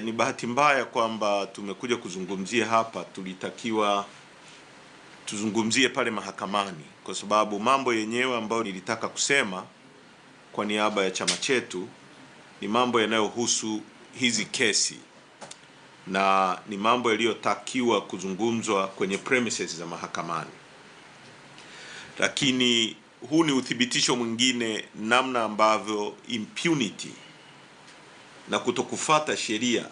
Ni bahati mbaya kwamba tumekuja kuzungumzia hapa, tulitakiwa tuzungumzie pale mahakamani, kwa sababu mambo yenyewe ambayo nilitaka kusema kwa niaba ya chama chetu ni mambo yanayohusu hizi kesi na ni mambo yaliyotakiwa kuzungumzwa kwenye premises za mahakamani. Lakini huu ni uthibitisho mwingine namna ambavyo impunity na kutokufuata sheria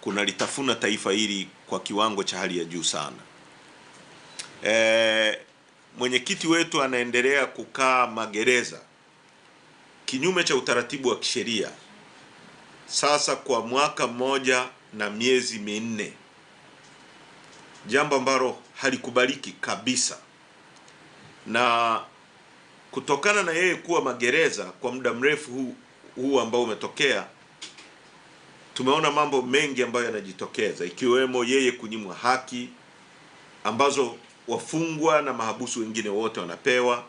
kuna litafuna taifa hili kwa kiwango cha hali ya juu sana. Mwenyekiti wetu anaendelea kukaa magereza kinyume cha utaratibu wa kisheria sasa kwa mwaka mmoja na miezi minne, jambo ambalo halikubaliki kabisa. Na kutokana na yeye kuwa magereza kwa muda mrefu huu ambao umetokea, tumeona mambo mengi ambayo yanajitokeza, ikiwemo yeye kunyimwa haki ambazo wafungwa na mahabusu wengine wote wanapewa,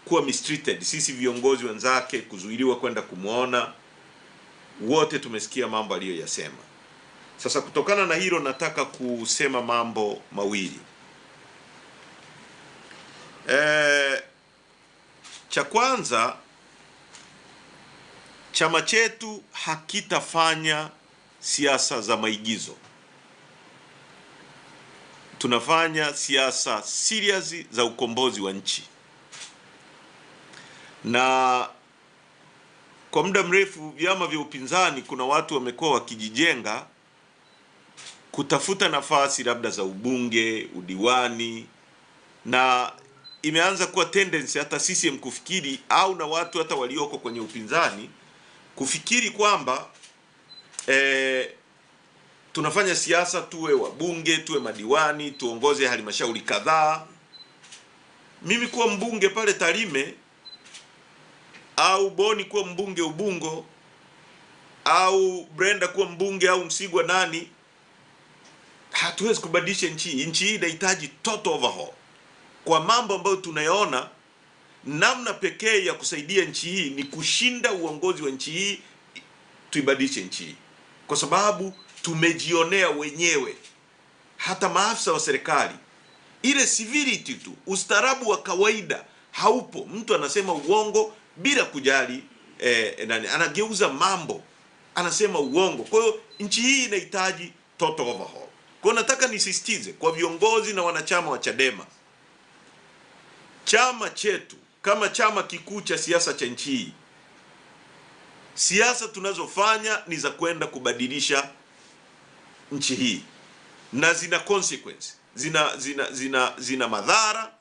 kuwa mistreated, sisi viongozi wenzake kuzuiliwa kwenda kumwona. Wote tumesikia mambo aliyoyasema. Sasa kutokana na hilo nataka kusema mambo mawili. Cha kwanza, chama chetu hakitafanya siasa za maigizo. Tunafanya siasa serious za ukombozi wa nchi. Na kwa muda mrefu vyama vya upinzani kuna watu wamekuwa wakijijenga kutafuta nafasi labda za ubunge, udiwani, na imeanza kuwa tendency hata CCM kufikiri, au na watu hata walioko kwenye upinzani kufikiri kwamba tunafanya siasa tuwe wabunge, tuwe madiwani, tuongoze halmashauri kadhaa. Mimi kuwa mbunge pale Tarime, au Boni kuwa mbunge Ubungo, au Brenda kuwa mbunge, au Msigwa nani, hatuwezi kubadilisha nchi. Nchi hii inahitaji total overhaul. Kwa mambo ambayo tunayaona, namna pekee ya kusaidia nchi hii ni kushinda uongozi wa nchi hii, tuibadilishe nchi hii. Kwa sababu tumejionea wenyewe, hata maafisa wa serikali, ile civility tu, ustaarabu wa kawaida haupo. Mtu anasema uongo bila kujali anageuza mambo, anasema uongo. Kwa hiyo nchi hii inahitaji total overhaul. Kwa nataka nisisitize kwa viongozi na wanachama wa Chadema, chama chetu kama chama kikuu cha siasa cha nchi hii, siasa tunazofanya ni za kwenda kubadilisha nchi hii, na zina consequence, zina madhara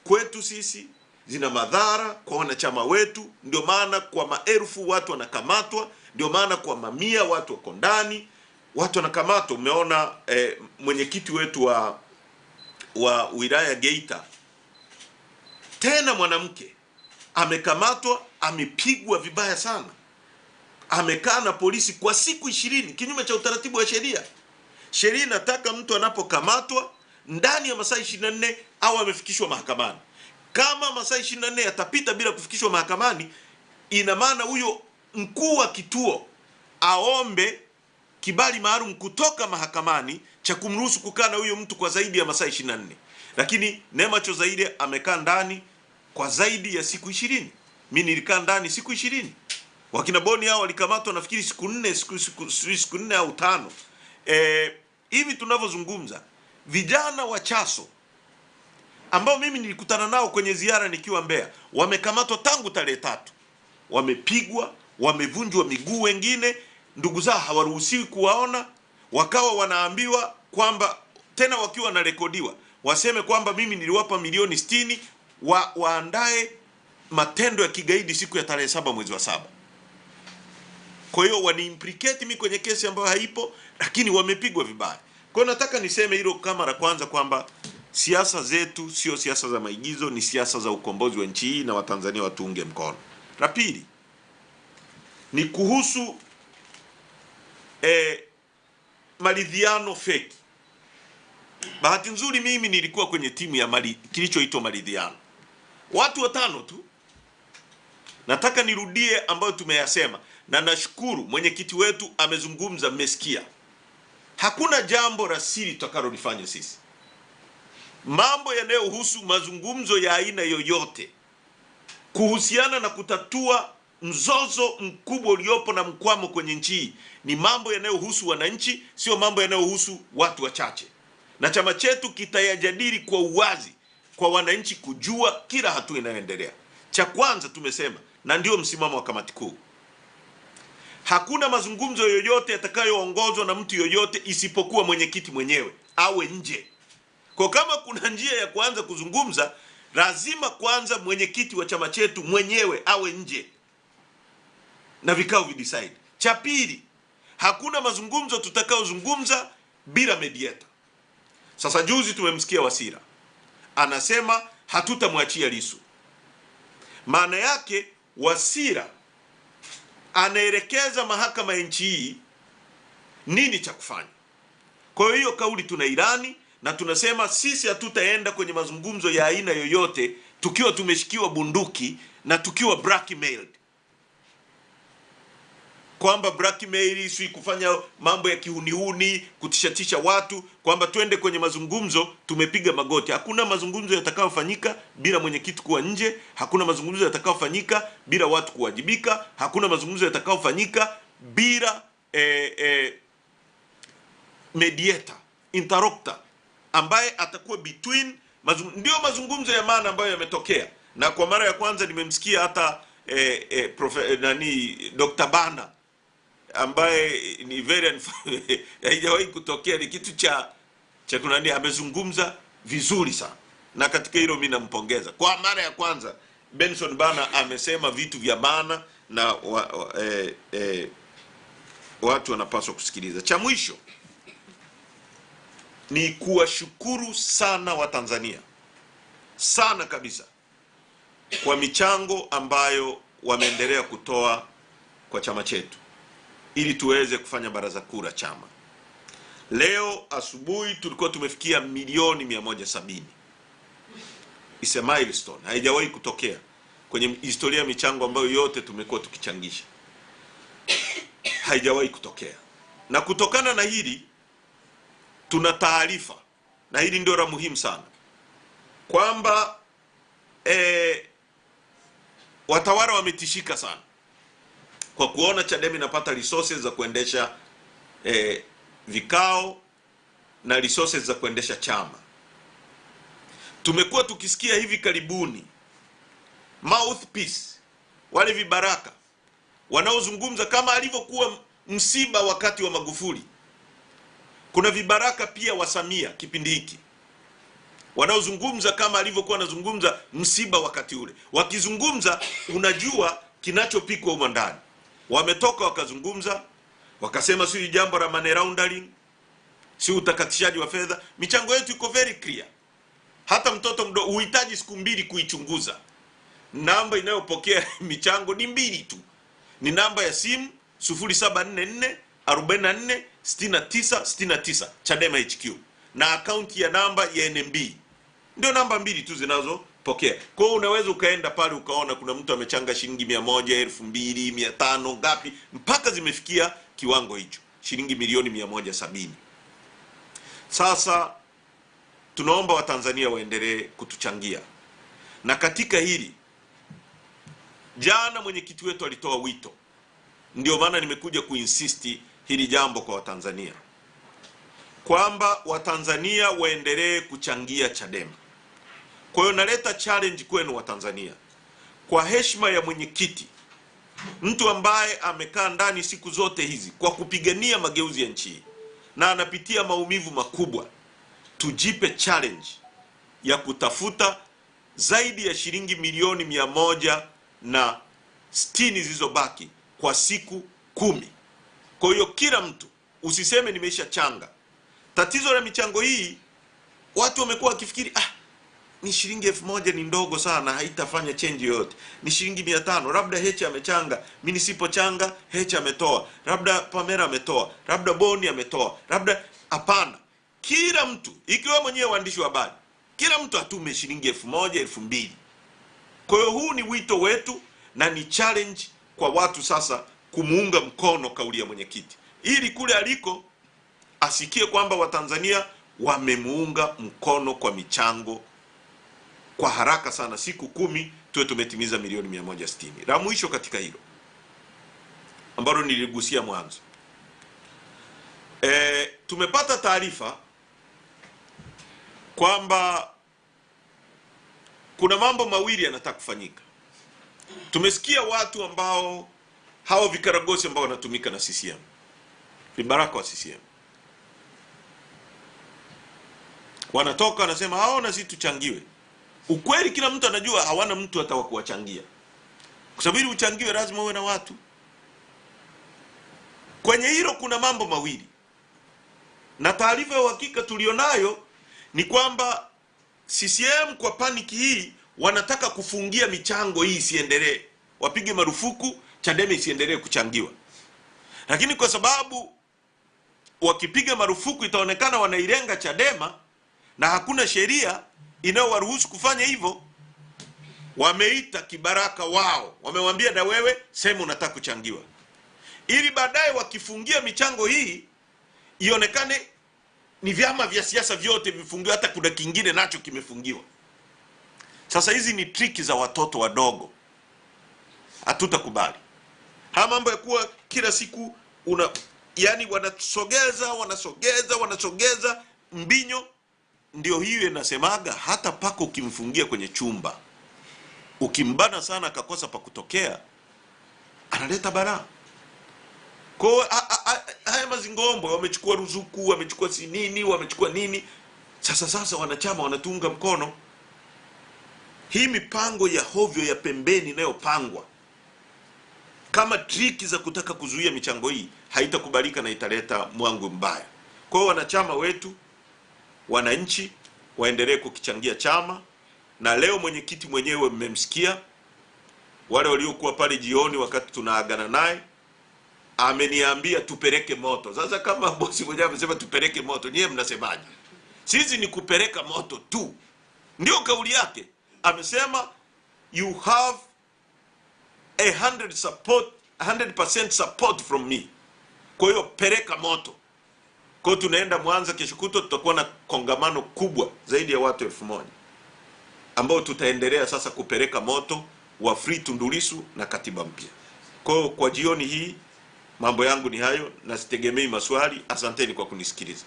kwetu sisi, zina madhara kwa wanachama wetu. Ndio maana kwa maelfu watu wanakamatwa, ndio maana kwa mamia watu wako ndani, watu wanakamatwa. Umeona mwenyekiti wetu wa wilaya Geita, tena mwanamke, amekamatwa, amepigwa vibaya sana, amekaa na polisi kwa siku 20 kinyume cha utaratibu wa sheria. Sheria inataka mtu anapokamatwa ndani ya masaa 24 au amefikishwa mahakamani. Kama masaa 24 yatapita bila kufikishwa mahakamani, ina maana huyo mkuu wa kituo aombe kibali maalum kutoka mahakamani cha kumruhusu kukaa na huyo mtu kwa zaidi ya masaa 24. Lakini Neema Chozaire amekaa ndani kwa zaidi ya siku 20. Mimi nilikaa ndani siku 20. Wakina Boni hao walikamatwa nafikiri siku 4 au 5. Hivi tunavyozungumza, vijana wa Chaso ambao mimi nilikutana nao kwenye ziara nikiwa Mbeya, wamekamatwa tangu tarehe 3. Wamepigwa, wamevunjwa miguu, wengine ndugu zao hawaruhusiwi kuwaona, wakawa wanaambiwa kwamba, tena wakiwa wanarekodiwa, waseme kwamba mimi niliwapa milioni 60 waandae matendo ya kigaidi siku ya tarehe 7 mwezi wa 7. Kwa hiyo wani-implicate mimi kwenye kesi ambayo haipo, lakini wamepigwa vibaya. Kwa hiyo nataka niseme hilo kama la kwanza, kwamba siasa zetu sio siasa za maigizo, ni siasa za ukombozi wa nchi hii, na Watanzania watuunge mkono. La pili ni kuhusu maridhiano feki. Bahati nzuri mimi nilikuwa kwenye timu ya kilichoitwa maridhiano, watu 5 tu. Nataka nirudie ambayo tumeyasema, na nashukuru mwenyekiti wetu amezungumza, mmesikia. Hakuna jambo la siri tutakalolifanya sisi. Mambo yanayohusu mazungumzo ya aina yoyote kuhusiana na kutatua mzozo mkubwa uliopo na mkwamo kwenye nchi hii ni mambo yanayohusu wananchi, sio mambo yanayohusu watu wachache. Na chama chetu kitayajadili kwa uwazi kwa wananchi kujua kila hatua inayoendelea. Cha kwanza tumesema, na ndio msimamo wa kamati kuu, hakuna mazungumzo yoyote yatakayoongozwa na mtu yoyote isipokuwa mwenyekiti mwenyewe awe nje. Kwa kama kuna njia ya kuanza kuzungumza, lazima kwanza mwenyekiti wa chama chetu mwenyewe awe nje na vikao videcide. Cha pili, hakuna mazungumzo tutakaozungumza bila mediator. Sasa juzi tumemsikia Wasira anasema hatutamwachia Lissu. Maana yake Wasira anaelekeza mahakama ya nchi hii nini cha kufanya. Kwa hiyo kauli tunailani na tunasema sisi hatutaenda kwenye mazungumzo ya aina yoyote tukiwa tumeshikiwa bunduki na tukiwa blackmailed. Kwamba blackmail si kufanya mambo ya kihunihuni, kutishatisha watu, kwamba twende kwenye mazungumzo tumepiga magoti. Hakuna mazungumzo yatakayofanyika bila mwenyekiti kuwa nje, hakuna mazungumzo yatakayofanyika bila watu kuwajibika, hakuna mazungumzo yatakayofanyika bila mediator, interlocutor ambaye atakuwa between ndio mazungumzo ya maana ambayo yametokea. Na kwa mara ya kwanza nimemsikia hata Dr. Bana ambaye ni very haijawahi kutokea, ni kitu cha kunani, amezungumza vizuri sana, na katika hilo mimi nampongeza. Kwa mara ya kwanza Benson Bana amesema vitu vya maana na watu wanapaswa kusikiliza. Cha mwisho ni kuwashukuru sana Watanzania, sana kabisa, kwa michango ambayo wameendelea kutoa kwa chama chetu ili tuweze kufanya baraza kuu la chama. Leo asubuhi tulikuwa tumefikia milioni 170. It's a milestone. Haijawahi kutokea kwenye historia ya michango ambayo yote tumekuwa tukichangisha. Haijawahi kutokea. Na kutokana na hili tuna taarifa, na hili ndio la muhimu sana, kwamba watawala wametishika sana kwa kuona Chadema inapata resources za kuendesha vikao na resources za kuendesha chama. Tumekuwa tukisikia hivi karibuni mouthpiece, wale vibaraka wanaozungumza kama alivyokuwa msiba wakati wa Magufuli. Kuna vibaraka pia wa Samia kipindi hiki wanaozungumza kama alivyokuwa anazungumza msiba wakati ule. Wakizungumza unajua kinachopikwa huko ndani. Wametoka wakazungumza, wakasema si jambo la money laundering, si utakatishaji wa fedha. Michango yetu iko very clear. Hata mtoto mdogo uhitaji siku mbili kuichunguza. Namba inayopokea michango ni mbili tu. Ni namba ya simu 0744 44 69 69 Chadema HQ, na akaunti ya namba ya NMB. Ndio namba mbili tu zinazopokea. Kwa hiyo unaweza ukaenda pale ukaona kuna mtu amechanga shilingi 100, 2000, 500 ngapi, mpaka zimefikia kiwango hicho, shilingi milioni 170. Sasa tunaomba Watanzania waendelee kutuchangia. Na katika hili jana mwenyekiti wetu alitoa wito, ndio maana nimekuja kuinsisti hili jambo kwa Watanzania, kwamba Watanzania waendelee kuchangia Chadema. Kwa hiyo naleta challenge kwenu Watanzania, kwa heshima ya mwenyekiti, mtu ambaye amekaa ndani siku zote hizi kwa kupigania mageuzi ya nchi na anapitia maumivu makubwa, tujipe challenge ya kutafuta zaidi ya shilingi milioni 160 zilizobaki kwa siku 10. Kwa hiyo kila mtu usiseme nimeisha changa. Tatizo la michango hii, watu wamekuwa wakifikiri ni shilingi 1000 ni ndogo sana, haitafanya change yoyote. Ni shilingi 500, labda Heche amechanga, mimi nisipochanga Heche ametoa, labda Pamela ametoa, labda Boni ametoa, labda. Hapana, kila mtu, ikiwa mwenyewe waandishi wa habari, kila mtu atume shilingi 1000, 2000. Kwa hiyo huu ni wito wetu na ni challenge kwa watu sasa kumuunga mkono kauli ya mwenyekiti, ili kule aliko asikie kwamba Watanzania wamemuunga mkono kwa michango kwa haraka sana. Siku 10 tuwe tumetimiza milioni 160. La mwisho katika hilo ambalo niligusia mwanzo, tumepata taarifa kwamba kuna mambo mawili yanataka kufanyika. Tumesikia watu ambao hao vikaragosi ambao wanatumika na CCM, vibaraka wa CCM, wanatoka wanasema hao na sisi tuchangiwe. Ukweli kila mtu anajua hawana mtu atawakuwachangia, kwa sababu uchangiwe lazima uwe na watu. Kwenye hilo kuna mambo mawili, na taarifa ya uhakika tulionayo ni kwamba CCM kwa paniki hii wanataka kufungia michango hii isiendelee, wapige marufuku Chadema isiendelee kuchangiwa. Lakini kwa sababu wakipiga marufuku itaonekana wanailenga Chadema na hakuna sheria inayowaruhusu kufanya hivyo, wameita kibaraka wao, wamewambia na wewe sema unataka kuchangiwa, ili baadaye wakifungia michango hii ionekane ni vyama vya siasa vyote vifungiwa, hata kuna kingine nacho kimefungiwa. Sasa hizi ni triki za watoto wadogo, hatutakubali. Haya mambo ya kuwa kila siku yani wanasogeza mbinyo, ndio hiyo inasemaga hata pako ukimfungia kwenye chumba, ukimbana sana akakosa pa kutokea, analeta balaa. Kwa haya mazingombo, wamechukua ruzuku, wamechukua sinini, wamechukua nini. Sasa wanachama wanatunga mkono hii mipango ya hovyo ya pembeni inayopangwa kama triki za kutaka kuzuia michango hii. Haitakubalika na italeta mwangu mbaya. Kwa hiyo wanachama wetu, wananchi waendelee kukichangia chama, na leo mwenyekiti mwenyewe mmemsikia, wale waliokuwa pale jioni wakati tunaagana naye ameniambia tupeleke moto. Sasa kama bosi mwenyewe amesema tupeleke moto, nyie mnasemaje? Sisi ni kupeleka moto tu, ndio kauli yake. Amesema you have 100% support from me. Kwa hiyo peleka moto. Kwa hiyo tunaenda Mwanza kesho kutwa, tutakuwa na kongamano kubwa zaidi ya watu 1000 ambao tutaendelea sasa kupeleka moto wa Free Tundu Lissu na katiba mpya. Kwa hiyo kwa jioni hii mambo yangu ni hayo, na sitegemei maswali. Asanteni kwa kunisikiliza.